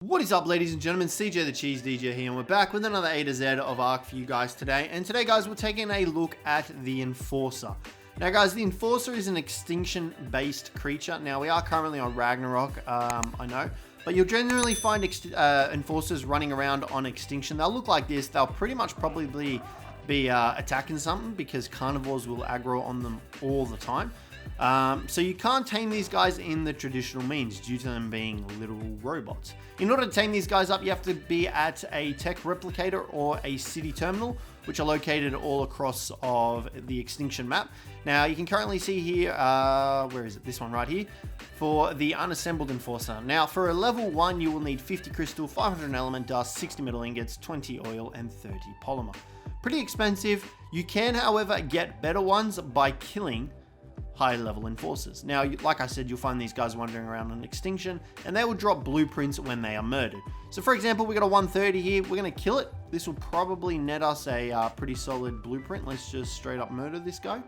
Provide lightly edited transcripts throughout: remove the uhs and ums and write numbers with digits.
What is up, ladies and gentlemen? Cjthecheesedj here, and we're back with another A to Z of Ark for you guys today. And today, guys, we're taking a look at the Enforcer. Now, guys, the Enforcer is an extinction-based creature. Now, we are currently on Ragnarok, I know, but you'll generally find Enforcers running around on Extinction. They'll look like this. They'll pretty much probably be attacking something because carnivores will aggro on them all the time. So you can't tame these guys in the traditional means due to them being literal robots. In order to tame these guys up, you have to be at a tech replicator or a city terminal, which are located all across of the Extinction map. Now, you can currently see here, where is it? This one right here, for the unassembled Enforcer. Now, for a level 1, you will need 50 crystal, 500 element dust, 60 metal ingots, 20 oil, and 30 polymer. Pretty expensive. You can, however, get better ones by killing high level Enforcers. Now, like I said, you'll find these guys wandering around on Extinction, and they will drop blueprints when they are murdered. So for example, we got a 130 here. We're going to kill it. This will probably net us a pretty solid blueprint. Let's just straight up murder this guy.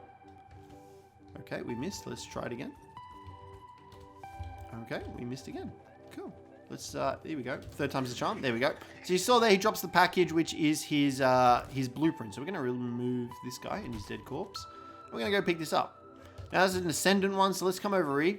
Okay, we missed. Let's try it again. Okay, we missed again. Cool. Let's, here we go. Third time's the charm. There we go. So you saw there he drops the package, which is his blueprint. So we're going to remove this guy and his dead corpse. We're going to go pick this up. Now, there's an Ascendant one, so let's come over here.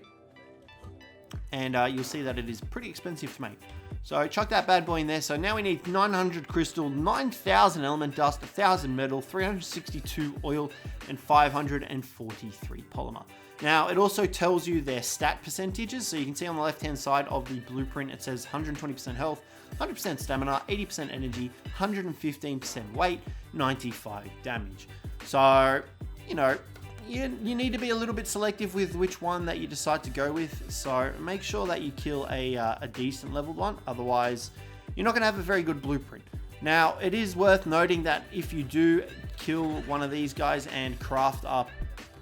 And you'll see that it is pretty expensive to make. So chuck that bad boy in there. So now we need 900 crystal, 9,000 element dust, 1,000 metal, 362 oil, and 543 polymer. Now, it also tells you their stat percentages. So you can see on the left-hand side of the blueprint, it says 120% health, 100% stamina, 80% energy, 115% weight, 95 damage. So, you know, you need to be a little bit selective with which one that you decide to go with. So make sure that you kill a decent leveled one. Otherwise, you're not going to have a very good blueprint. Now, it is worth noting that if you do kill one of these guys and craft up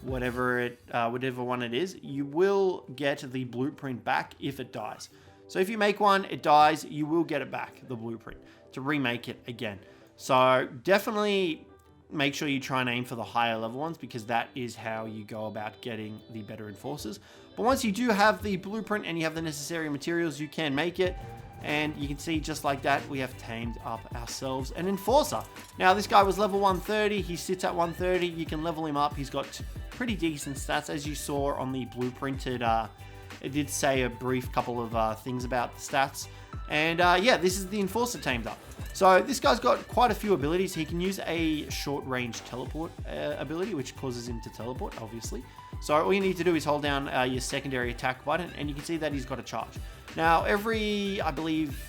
whatever one it is, you will get the blueprint back if it dies. So if you make one, it dies, you will get it back, the blueprint, to remake it again. So definitely make sure you try and aim for the higher level ones, because that is how you go about getting the better Enforcers. But once you do have the blueprint and you have the necessary materials, you can make it. And you can see just like that, we have tamed up ourselves an Enforcer. Now, this guy was level 130. He sits at 130. You can level him up. He's got pretty decent stats, as you saw on the blueprint. It did say a brief couple of things about the stats. And yeah, this is the Enforcer tamed up. So this guy's got quite a few abilities. He can use a short-range teleport ability, which causes him to teleport, obviously. So all you need to do is hold down your secondary attack button, and you can see that he's got a charge. Now, every, I believe,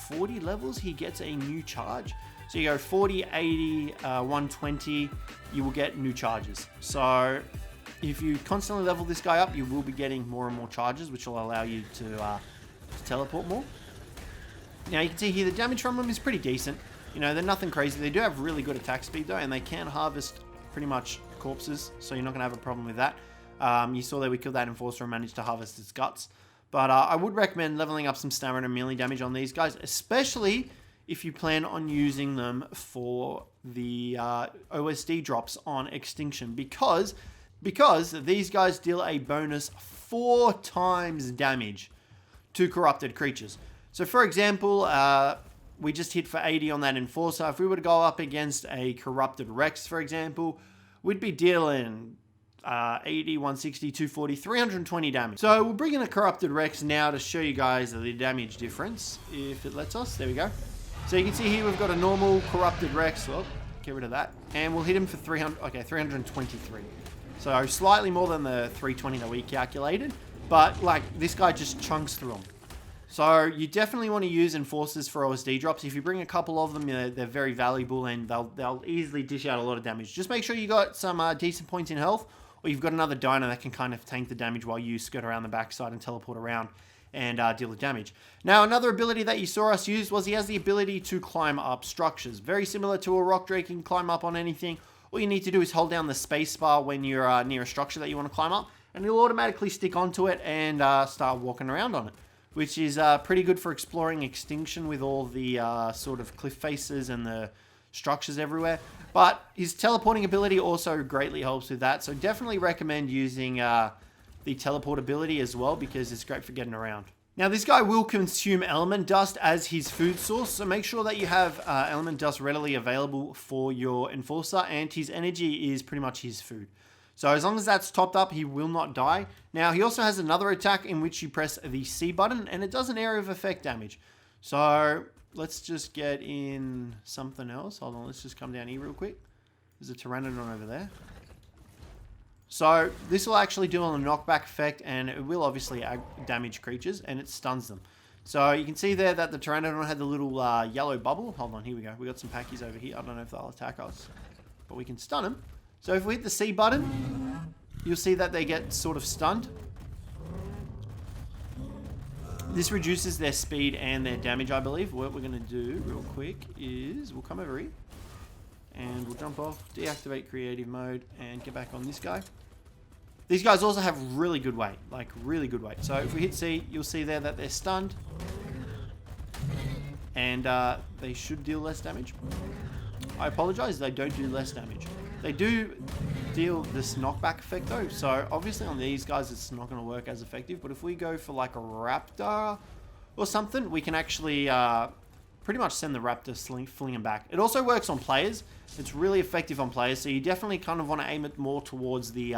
40 levels, he gets a new charge. So you go 40, 80, 120, you will get new charges. So if you constantly level this guy up, you will be getting more and more charges, which will allow you to teleport more. Now, you can see here the damage from them is pretty decent. You know, they're nothing crazy. They do have really good attack speed, though, and they can harvest pretty much corpses, so you're not going to have a problem with that. You saw that we killed that Enforcer and managed to harvest its guts. But I would recommend leveling up some stamina and melee damage on these guys, especially if you plan on using them for the OSD drops on Extinction, because these guys deal a bonus 4 times damage to corrupted creatures. So for example, we just hit for 80 on that Enforcer. If we were to go up against a corrupted Rex, for example, we'd be dealing 80, 160, 240, 320 damage. So we'll bring in a corrupted Rex now to show you guys the damage difference, if it lets us. There we go. So you can see here we've got a normal corrupted Rex. Oh, get rid of that. And we'll hit him for 323. So slightly more than the 320 that we calculated. But like, this guy just chunks through them. So you definitely want to use Enforcers for OSD drops. If you bring a couple of them, they're very valuable, and they'll easily dish out a lot of damage. Just make sure you got some decent points in health, or you've got another Dino that can kind of tank the damage while you skirt around the backside and teleport around and deal the damage. Now, another ability that you saw us use was he has the ability to climb up structures. Very similar to a rock drake, you can climb up on anything. All you need to do is hold down the space bar when you're near a structure that you want to climb up, and it'll automatically stick onto it and start walking around on it, which is pretty good for exploring Extinction with all the sort of cliff faces and the structures everywhere. But his teleporting ability also greatly helps with that. So definitely recommend using the teleport ability as well, because it's great for getting around. Now, this guy will consume element dust as his food source, so make sure that you have element dust readily available for your enforcer, and his energy is pretty much his food. So as long as that's topped up, he will not die. Now, he also has another attack in which you press the C button, and it does an area of effect damage. So let's just get in something else. Hold on, let's just come down here real quick. There's a Pteranodon over there. So this will actually do on a knockback effect, and it will obviously damage creatures, and it stuns them. So you can see there that the Pteranodon had the little yellow bubble. Hold on, here we go. We got some packies over here. I don't know if they'll attack us, but we can stun them. So if we hit the C button, you'll see that they get sort of stunned. This reduces their speed and their damage, I believe. What we're going to do real quick is we'll come over here. And we'll jump off, deactivate creative mode, and get back on this guy. These guys also have really good weight, like really good weight. So if we hit C, you'll see there that they're stunned. And they should deal less damage. I apologize, they don't do less damage. They do deal this knockback effect though. So obviously on these guys, it's not going to work as effective. But if we go for like a raptor or something, we can actually pretty much send the raptor flinging back. It also works on players. It's really effective on players, so you definitely kind of want to aim it more towards the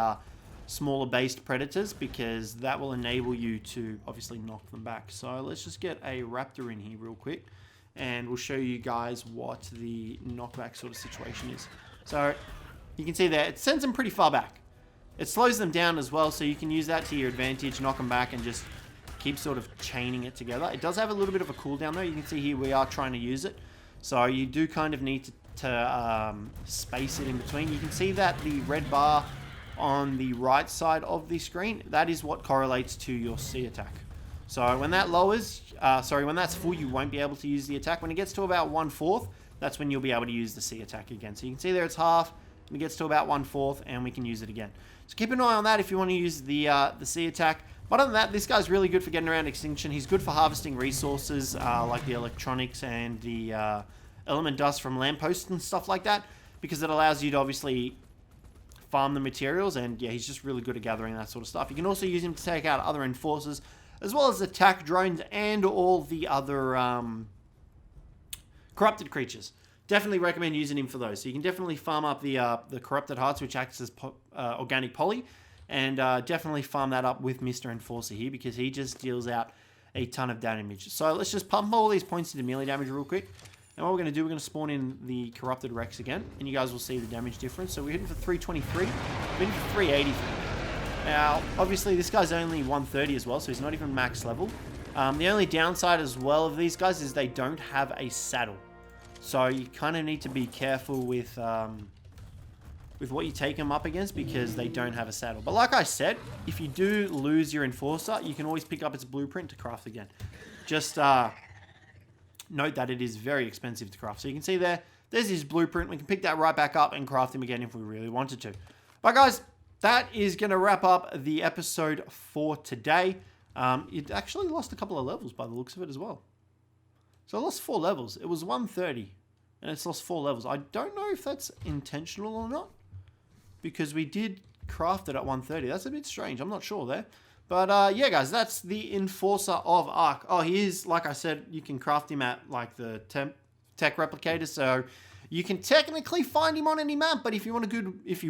smaller based predators, because that will enable you to obviously knock them back. So let's just get a raptor in here real quick, and we'll show you guys what the knockback sort of situation is. So you can see there, it sends them pretty far back. It slows them down as well, so you can use that to your advantage, knock them back, and just keep sort of chaining it together. It does have a little bit of a cooldown though. You can see here we are trying to use it. So you do kind of need to space it in between. You can see that the red bar on the right side of the screen, that is what correlates to your C attack. So when that lowers, when that's full, you won't be able to use the attack. When it gets to about 1/4, that's when you'll be able to use the C attack again. So you can see there it's half, and it gets to about 1/4, and we can use it again. So keep an eye on that if you want to use the C attack. But other than that, this guy's really good for getting around extinction. He's good for harvesting resources like the electronics and the element dust from lampposts and stuff like that, because it allows you to obviously farm the materials, and yeah, he's just really good at gathering that sort of stuff. You can also use him to take out other enforcers, as well as attack drones and all the other corrupted creatures. Definitely recommend using him for those. So you can definitely farm up the corrupted hearts, which acts as organic poly, and definitely farm that up with Mr. Enforcer here, because he just deals out a ton of damage. So let's just pump all these points into melee damage real quick. And what we're going to do, we're going to spawn in the Corrupted Rex again, and you guys will see the damage difference. So we're hitting for 323, we're hitting for 383. Now, obviously this guy's only 130 as well, so he's not even max level. The only downside as well of these guys is they don't have a saddle. So you kind of need to be careful with what you take them up against, because they don't have a saddle. But like I said, if you do lose your Enforcer, you can always pick up its blueprint to craft again. Just note that it is very expensive to craft. So you can see there's his blueprint. We can pick that right back up and craft him again if we really wanted to. But guys, that is going to wrap up the episode for today. It actually lost a couple of levels by the looks of it as well. So I lost 4 levels. It was 130, and it's lost 4 levels. I don't know if that's intentional or not, because we did craft it at 130. That's a bit strange. I'm not sure there. But yeah, guys, that's the Enforcer of Ark. Oh, he is, like I said, you can craft him at like the tech replicator, so you can technically find him on any map. But if you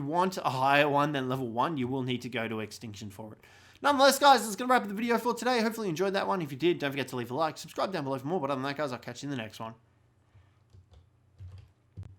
want a higher one than level 1, you will need to go to Extinction for it. Nonetheless, guys, that's going to wrap up the video for today. Hopefully you enjoyed that one. If you did, don't forget to leave a like, subscribe down below for more. But other than that, guys, I'll catch you in the next one.